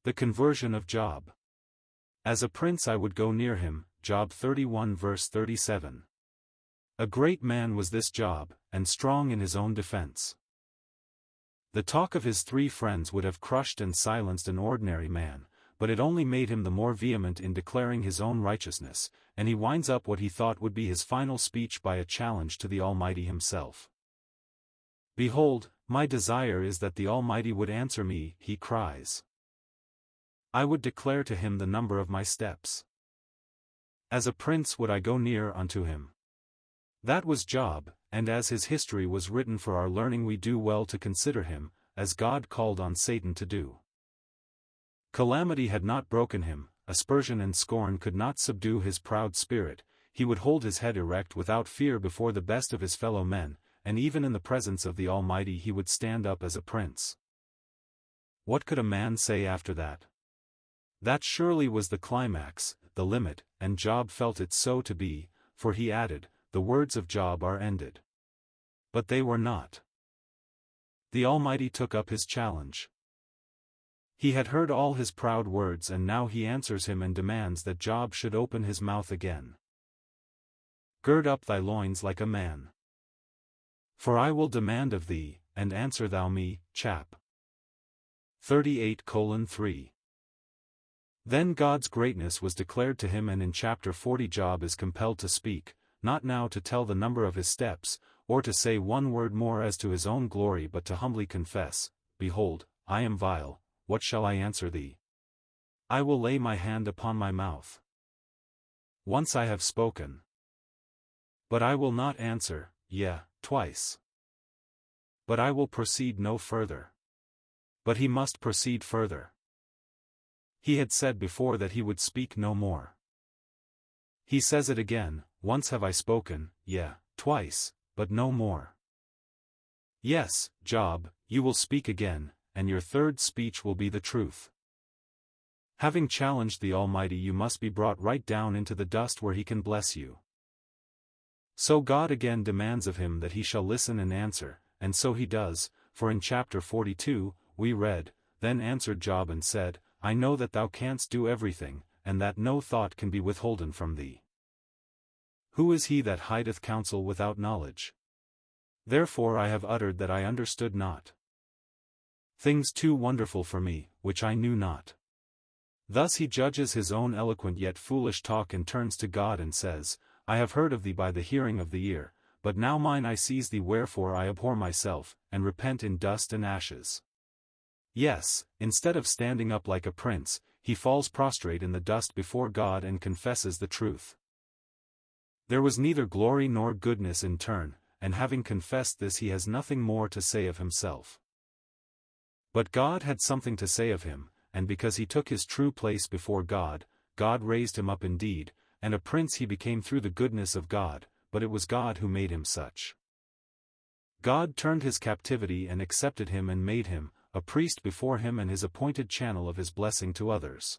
The conversion of Job. As a prince I would go near him, Job 31 verse 37. A great man was this Job, and strong in his own defense. The talk of his 3 friends would have crushed and silenced an ordinary man, but it only made him the more vehement in declaring his own righteousness, and he winds up what he thought would be his final speech by a challenge to the Almighty himself. Behold, my desire is that the Almighty would answer me, he cries. I would declare to him the number of my steps. As a prince would I go near unto him. That was Job, and as his history was written for our learning we do well to consider him, as God called on Satan to do. Calamity had not broken him, aspersion and scorn could not subdue his proud spirit, he would hold his head erect without fear before the best of his fellow men, and even in the presence of the Almighty he would stand up as a prince. What could a man say after that? That surely was the climax, the limit, and Job felt it so to be, for he added, the words of Job are ended. But they were not. The Almighty took up his challenge. He had heard all his proud words and now he answers him and demands that Job should open his mouth again. Gird up thy loins like a man. For I will demand of thee, and answer thou me, chap. 38:3. Then God's greatness was declared to him and in chapter 40 Job is compelled to speak, not now to tell the number of his steps, or to say one word more as to his own glory but to humbly confess, Behold, I am vile. What shall I answer thee? I will lay my hand upon my mouth. Once I have spoken. But I will not answer, twice. But I will proceed no further. But he must proceed further. He had said before that he would speak no more. He says it again, once have I spoken, twice, but no more. Yes, Job, you will speak again, and your third speech will be the truth. Having challenged the Almighty you must be brought right down into the dust where he can bless you. So God again demands of him that he shall listen and answer, and so he does, for in chapter 42, we read, Then answered Job and said, I know that thou canst do everything, and that no thought can be withholden from thee. Who is he that hideth counsel without knowledge? Therefore I have uttered that I understood not. Things too wonderful for me, which I knew not. Thus he judges his own eloquent yet foolish talk and turns to God and says, I have heard of thee by the hearing of the ear, but now mine eye sees thee wherefore I abhor myself, and repent in dust and ashes. Yes, instead of standing up like a prince, he falls prostrate in the dust before God and confesses the truth. There was neither glory nor goodness in turn, and having confessed this he has nothing more to say of himself. But God had something to say of him, and because he took his true place before God, God raised him up indeed, and a prince he became through the goodness of God, but it was God who made him such. God turned his captivity and accepted him and made him, a priest before him and his appointed channel of his blessing to others.